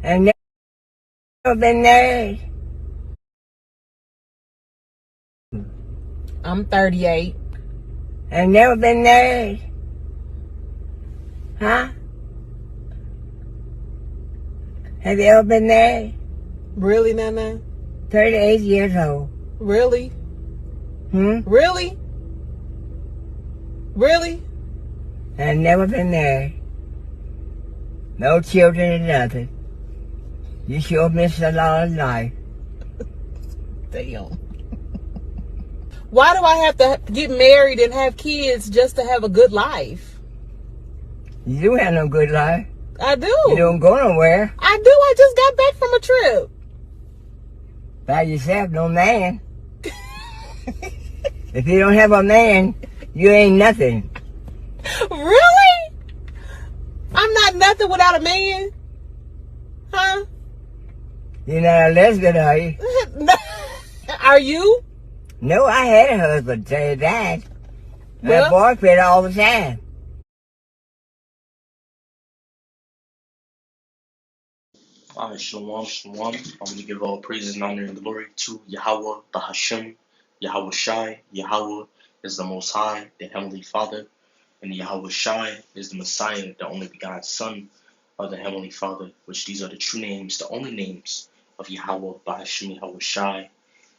And never been married. I'm 38. And never been married. Huh? Have you ever been married? Really, Nana? 38 years old. Really? Really? Really? And never been married. No children or nothing. You sure missed a lot of life. Damn. Why do I have to get married and have kids just to have a good life? You do have no good life. I do. You don't go nowhere. I do. I just got back from a trip. By yourself, no man. If you don't have a man, you ain't nothing. Really? I'm not nothing without a man? Huh? You're not a lesbian, are you? Are you? No, I had a husband, tell you that. Well, A boyfriend all the time. Alright, shalom, shalom. I'm going to give all praises and honor and glory to Yahweh, the Hashem, Yahweh Shai. Yahweh is the Most High, the Heavenly Father, and Yahweh Shai is the Messiah, the only begotten Son of the Heavenly Father, which these are the true names, the only names of Yahweh, Bahashem, Yahweh Shai,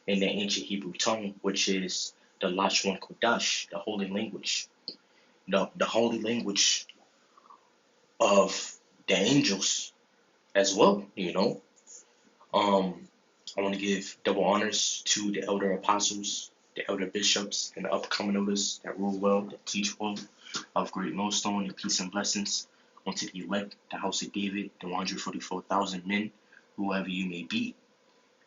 in the ancient Hebrew tongue, which is the Lashon Kodash, the holy language, the holy language of the angels as well, you know. I want to give double honors to the elder apostles, the elder bishops, and the upcoming elders that rule well, that teach well, of great millstone and peace and blessings unto the elect, the house of David, the 144,000 men, whoever you may be.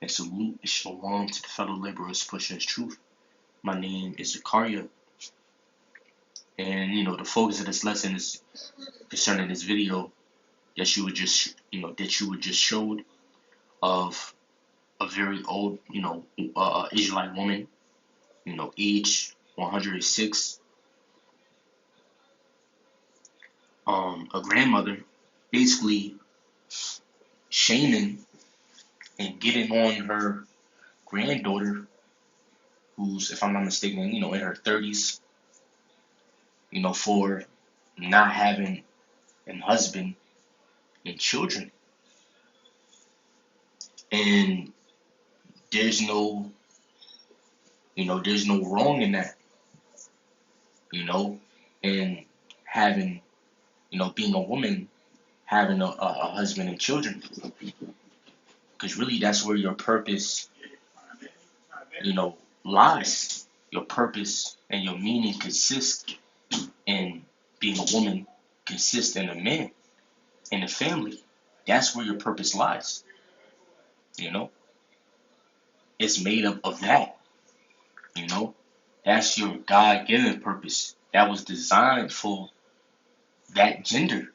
And salute and shalom to the fellow laborers pushing his truth. My name is Zakaria, and the focus of this lesson is concerning this video that you were just showed of a very old, Israelite woman, age 106, a grandmother, basically shaming and getting on her granddaughter, who's, if I'm not mistaken, in her 30s, for not having a husband and children. And there's no, there's no wrong in that, and having, being a woman, having a husband and children, because really that's where your purpose, lies. Your purpose and your meaning consist in being a woman, consist in a man, in a family. That's where your purpose lies. It's made up of that. That's your God-given purpose. That was designed for that gender.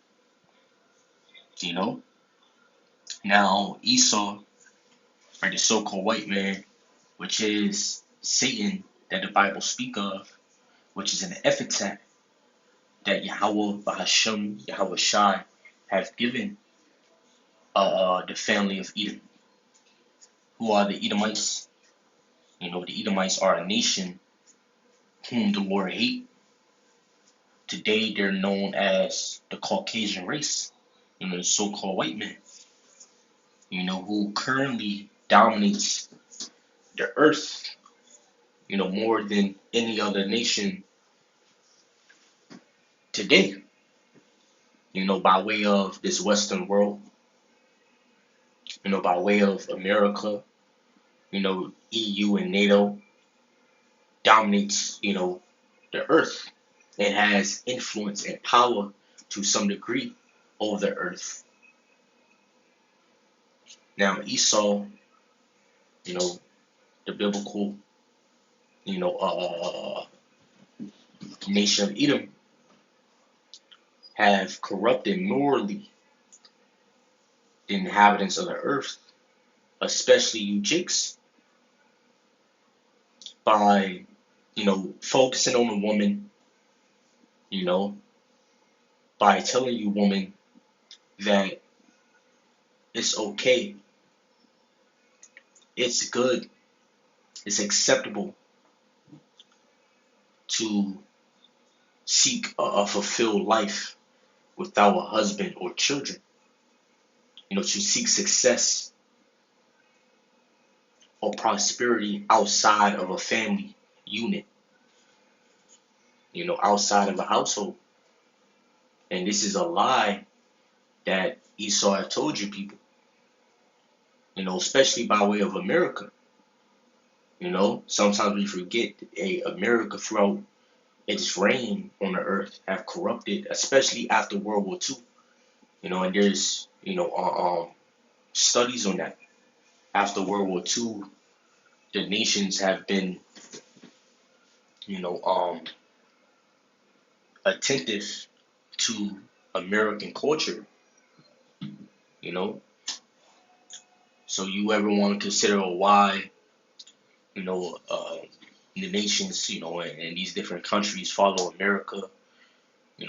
Now Esau, or the so-called white man, which is Satan that the Bible speak of, which is an epithet that Yahweh, Bahashem, Yahweh Shai have given the family of Edom. Who are the Edomites? The Edomites are a nation whom the Lord hate. Today they're known as the Caucasian race, the so-called white man, who currently dominates the earth, more than any other nation today, by way of this Western world, by way of America, EU and NATO dominates, the earth and has influence and power to some degree over the earth. Now Esau, the biblical, nation of Edom, have corrupted morally the inhabitants of the earth, especially you jakes, by, focusing on the woman, by telling you woman that it's okay, it's good, it's acceptable to seek a fulfilled life without a husband or children. To seek success or prosperity outside of a family unit, outside of a household. And this is a lie that Esau had told you people, especially by way of America. Sometimes we forget America throughout its reign on the earth have corrupted, especially after World War II. And there's, studies on that. After World War II, the nations have been, attentive to American culture, you know. So you ever want to consider why, you know, uh, the nations, and these different countries follow America,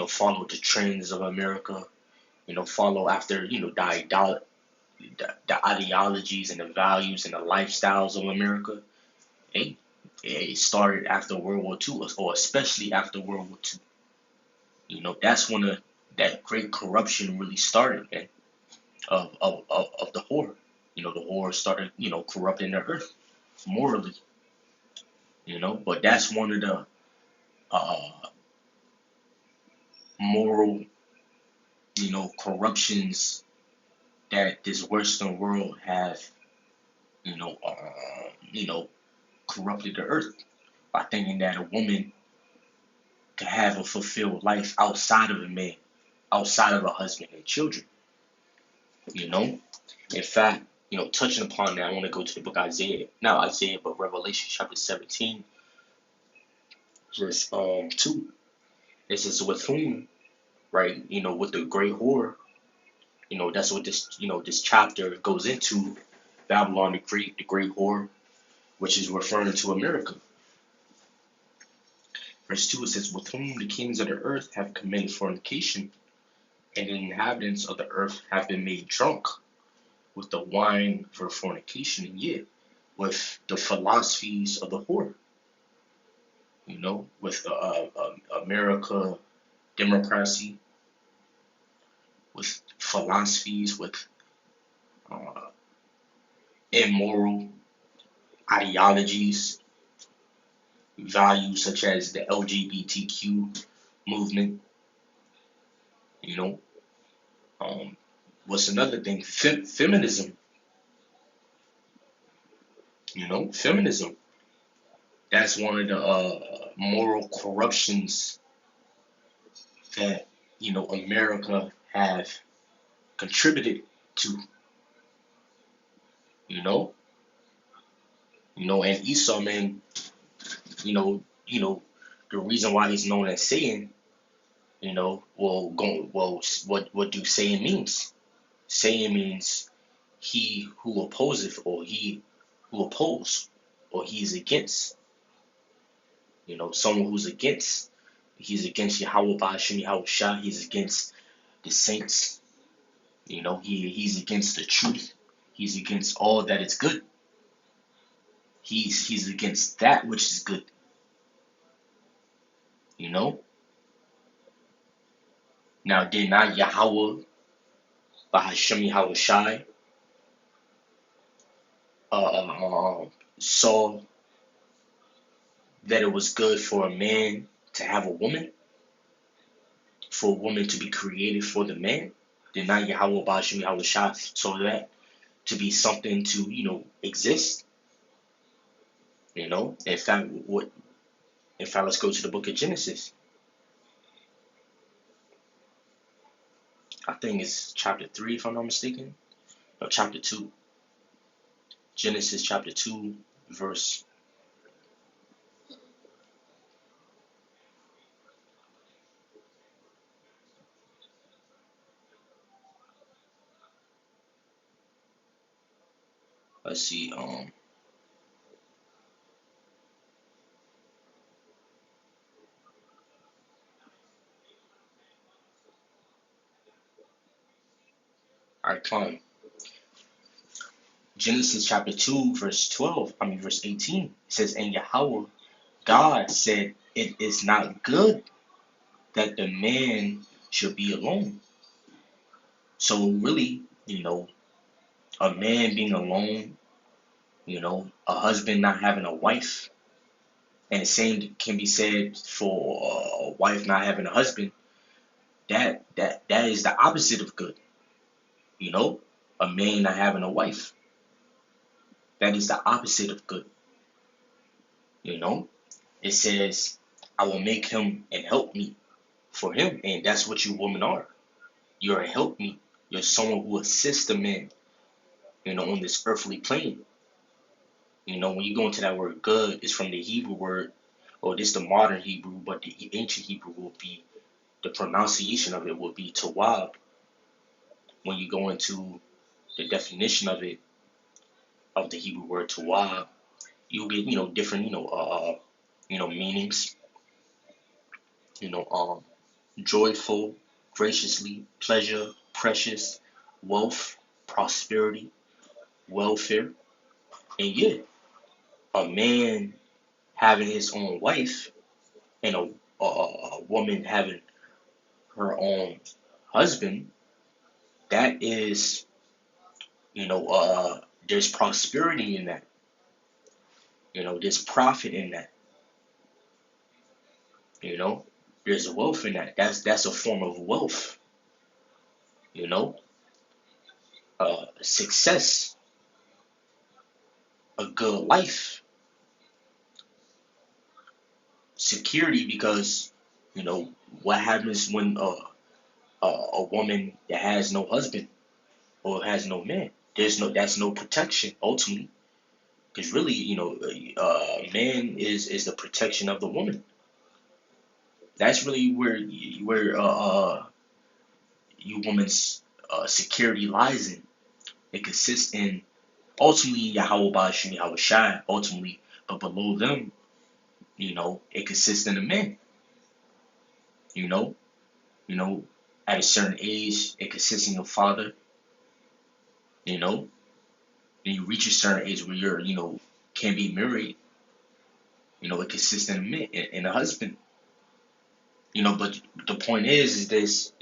follow the trends of America, follow after, the ideologies and the values and the lifestyles of America. Hey, it started after World War II, or especially after World War II. That's when that great corruption really started, man, of the whore. The whore started, corrupting the earth morally, but that's one of the uh, moral, corruptions that this Western world have, you know, uh, you know, corrupted the earth by thinking that a woman can have a fulfilled life outside of a man, outside of a husband and children. You know, in fact, touching upon that, I want to go to the book Isaiah, not Isaiah, but Revelation chapter 17, verse 2. It says, "With whom," right? With the great whore. That's what this chapter goes into. Babylon the great whore, which is referring to America. Verse 2, it says, "With whom the kings of the earth have committed fornication, and the inhabitants of the earth have been made drunk with the wine of her fornication, and yet with the philosophies of the whore." With America, democracy, with philosophies, with uh, immoral ideologies, values such as the LGBTQ movement. You know, what's another thing? Feminism. Feminism. That's one of the moral corruptions that America have contributed to. You know, and Esau, man. The reason why he's known as Satan. What do Satan means? Satan means he who opposeth, or he who oppose, or he's against. Someone who's against. He's against Yahweh Ba'ashem Yahweh Shah. He's against the saints. He's against the truth. He's against all that is good. He's against that which is good. Now did not Yahweh Ba'ashem Yahweh Shai saw that it was good for a man to have a woman, for a woman to be created for the man? Did not Yahweh Ba'ashem Yahweh Shai saw that to be something to exist? In fact, let's go to the book of Genesis. I think it's chapter 3, if I'm not mistaken. No, chapter 2. Genesis chapter 2, verse. Let's see. Alright, climb. Genesis chapter 2, verse 18, it says, and Yahweh, God said, it is not good that the man should be alone. So really, a man being alone, a husband not having a wife, and the same can be said for a wife not having a husband. That is the opposite of good. A man not having a wife. That is the opposite of good. It says, I will make him an helpmeet for him, and that's what you women are. You're a helpmeet. You're someone who assists a man, on this earthly plane. When you go into that word good, it's from the Hebrew word, or this the modern Hebrew, but the ancient Hebrew will be, the pronunciation of it will be tawab. When you go into the definition of it, of the Hebrew word tawab, you'll get, different, meanings. Joyful, graciously, pleasure, precious, wealth, prosperity, welfare. And yeah, a man having his own wife and a woman having her own husband, that is, there's prosperity in that. There's profit in that. There's wealth in that. That's a form of wealth. Success, a good life, security, because what happens when a woman that has no husband or has no man? That's no protection ultimately, because really, man is the protection of the woman. That's really where you woman's security lies in. It consists in ultimately Yahweh Ba'ashim Yahweh Shai ultimately, but below them, it consists in the men. At a certain age, it consists in your father. Then you reach a certain age where you're, can't be married. It consists in a man, in a husband. But the point is this,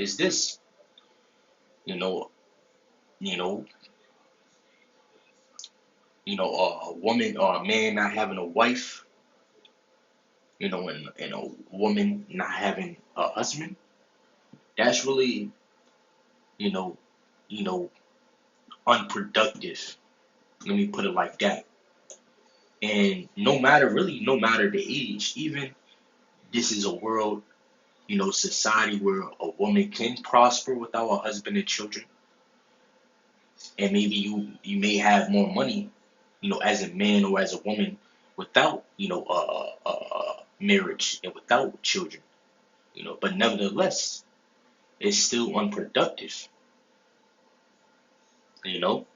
a woman or a man not having a wife, and a woman not having a husband. That's really, you know, unproductive. Let me put it like that. And no matter the age, even this is a world, society where a woman can prosper without a husband and children. And maybe you may have more money, as a man or as a woman without, marriage and without children, but nevertheless, it's still unproductive, you know.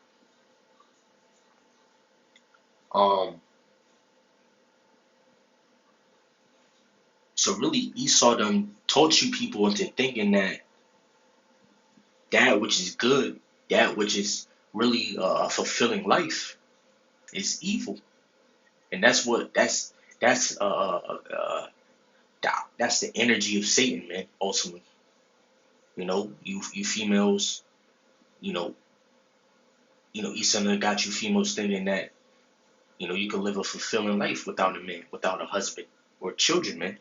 So really, Esau done taught you people into thinking that which is good, that which is really fulfilling life, is evil, and that's that's the energy of Satan, man. Ultimately, you females, you know, Esau done got you females thinking that you can live a fulfilling life without a man, without a husband or children, man.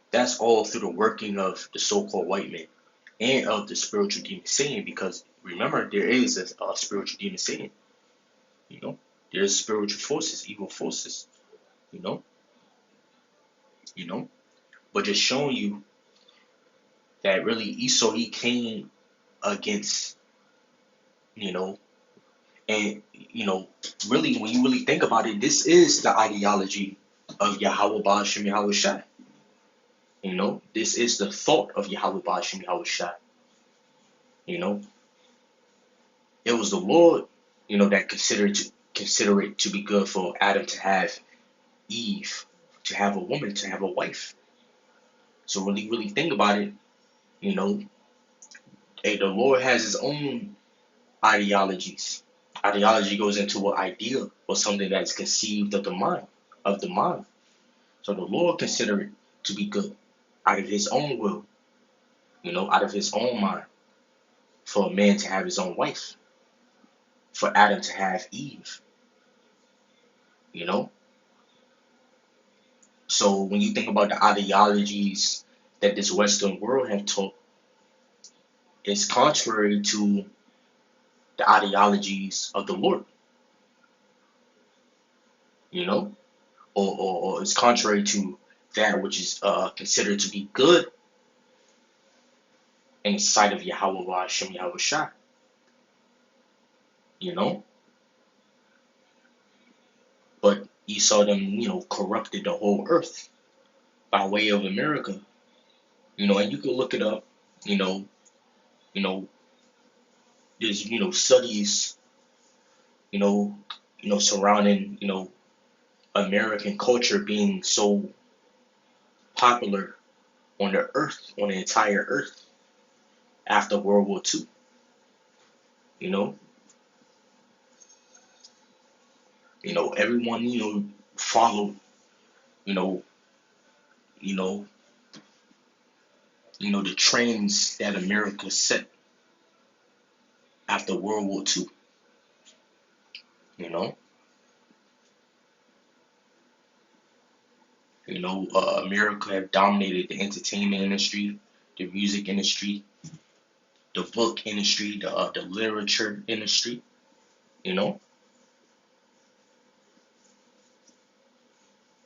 That's all through the working of the so-called white man and of the spiritual demon Satan, because remember, there is a spiritual demon Satan. There's spiritual forces, evil forces, you know, but just showing you that really Esau, he came against, and really when you really think about it, this is the ideology of Yahweh Ba'ashim Yahweh Shai. This is the thought of Yahweh Ba'ashim Yahweh Shai. It was the Lord, that considered it to be good for Adam to have Eve, to have a woman, to have a wife. So really, really think about it. Hey, the Lord has his own ideologies. Ideology goes into an idea or something that's conceived of the mind, of the mind. So the Lord considered it to be good out of his own will, out of his own mind, for a man to have his own wife, for Adam to have Eve, you know. So when you think about the ideologies that this Western world have taught, it's contrary to the ideologies of the Lord, you know, or it's contrary to that which is considered to be good in the sight of Yahweh Hashem Yahweh Shai, you know. But Esau them, corrupted the whole earth by way of America, and you can look it up, you know, there's studies, you know, surrounding American culture being so popular on the earth, on the entire earth after World War II, you know, everyone followed, you know, you know, the trends that America set after World War II, you know. America have dominated the entertainment industry, the music industry, the book industry, the literature industry. You know,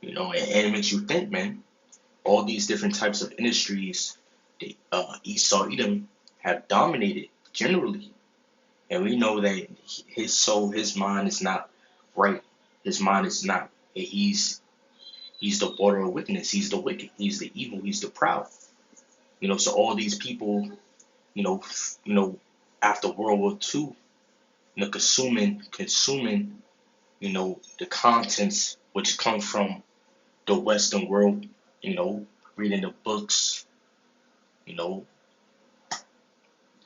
and it makes you think, man. All these different types of industries, Esau Edom have dominated generally, and we know that his soul, his mind is not right. His mind is not. He's the border of wickedness. He's the wicked. He's the evil. He's the proud. So all these people, you know, after World War II, consuming, the contents which come from the Western world, reading the books, you know,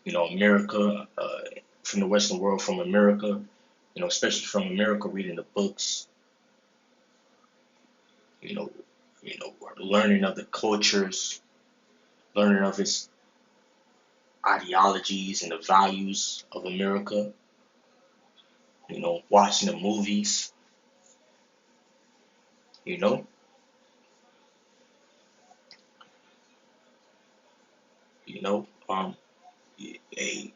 America, from the Western world, from America, especially from America, reading the books, you know, learning of the cultures, learning of its ideologies and the values of America, watching the movies, you know, you know, um, a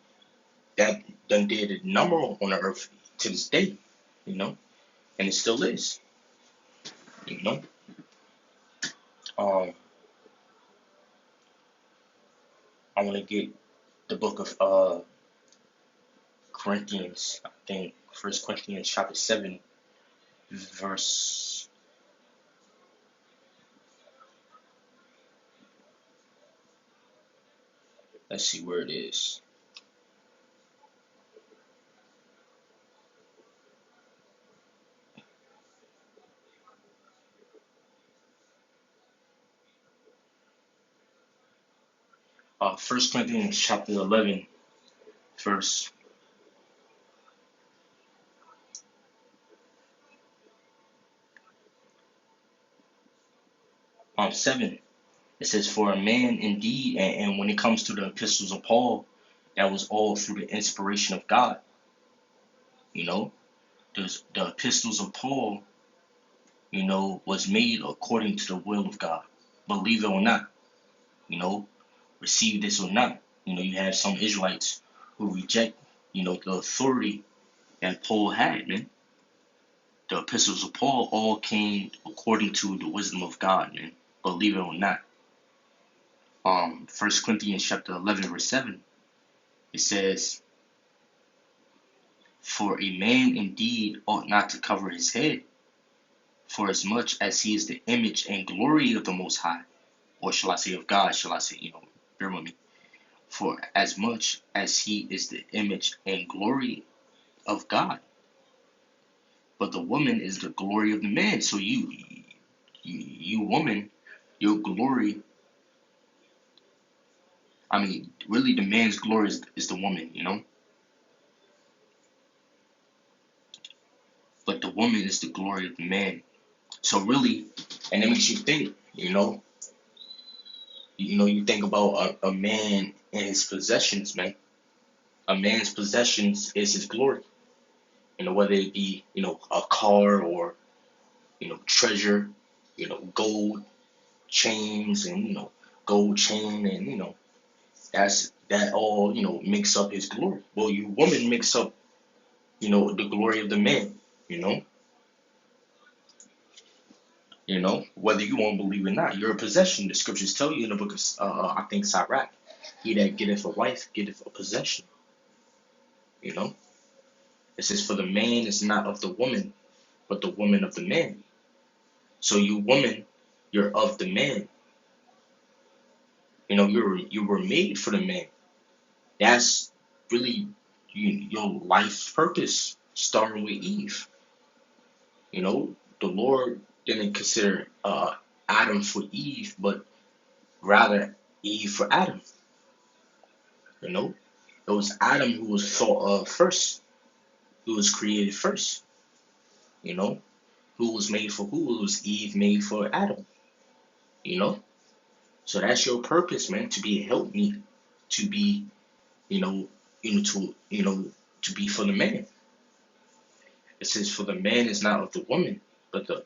that done did a number on the earth to this day, you know, and it still is, you know. Um, I want to get the book of Corinthians, I think First Corinthians chapter 7, verse. Let's see where it is. First Corinthians chapter 11, verse 7. It says, "For a man indeed," and when it comes to the epistles of Paul, that was all through the inspiration of God. You know, the epistles of Paul, was made according to the will of God. Believe it or not, receive this or not. You have some Israelites who reject, the authority that Paul had, man. The epistles of Paul all came according to the wisdom of God, man. Believe it or not. 1 Corinthians chapter 11, verse 7, it says, "For a man indeed ought not to cover his head, for as much as he is the image and glory of the Most High," or shall I say of God, shall I say, bear with me. "For as much as he is the image and glory of God, but the woman is the glory of the man." So you woman, your glory, I mean, really the man's glory is the woman, woman is the glory of the man. So really, and it makes you think, you think about a man and his possessions, man. A man's possessions is his glory. Whether it be, a car or, treasure, gold chains and, gold chain and, that all, makes up his glory. Well, you woman makes up, the glory of the man, you know. Whether you won't believe it or not, you're a possession. The scriptures tell you in the book of, I think, Sirach, he that getteth a wife getteth a possession. It says, for the man is not of the woman, but the woman of the man. So you woman, you're of the man. You were made for the man. That's really your life's purpose, starting with Eve. The Lord didn't consider Adam for Eve, but rather Eve for Adam. It was Adam who was thought of first, who was created first. Who was made for who? It was Eve made for Adam. So that's your purpose, man, to be a helpmeet, to be, to be for the man. It says, for the man is not of the woman, but the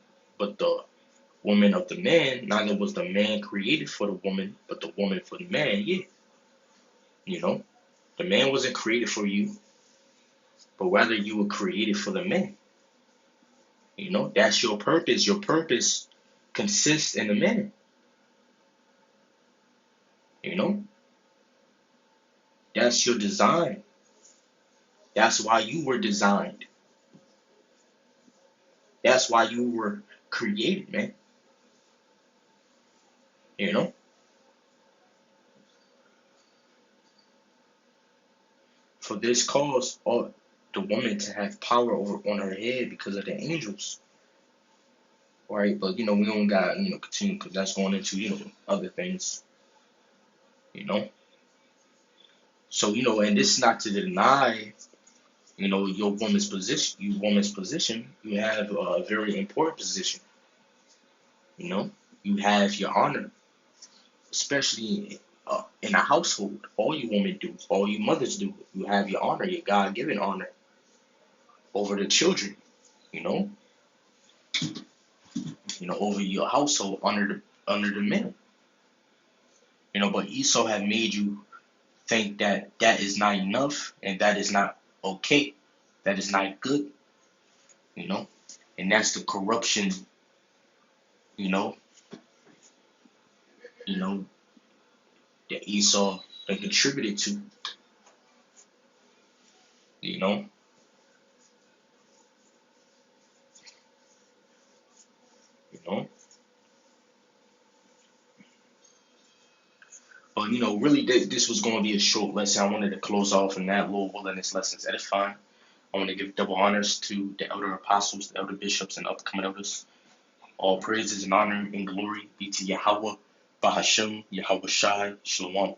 woman of the man. Neither was the man created for the woman, but the woman for the man. Yeah. The man wasn't created for you, but rather you were created for the man. That's your purpose. Your purpose consists in the man. That's your design. That's why you were designed. That's why you were created, man. For this cause ought the woman to have power on her head because of the angels. Right? But we don't got continue because that's going into other things. So and this is not to deny your woman's position. You have a very important position. You have your honor, especially in a household. All you women do, all you mothers do. You have your honor, your God-given honor over the children. Over your household under the men. But Esau had made you think that is not enough and that is not okay. That is not good. And that's the corruption. That Esau that contributed to. But really, this was going to be a short lesson. I wanted to close off in that little wilderness lessons edifying. I want to give double honors to the elder apostles, the elder bishops, and upcoming elders. All praises and honor and glory be to Yahweh, Bahashem, Yahweh Shai, Shalom.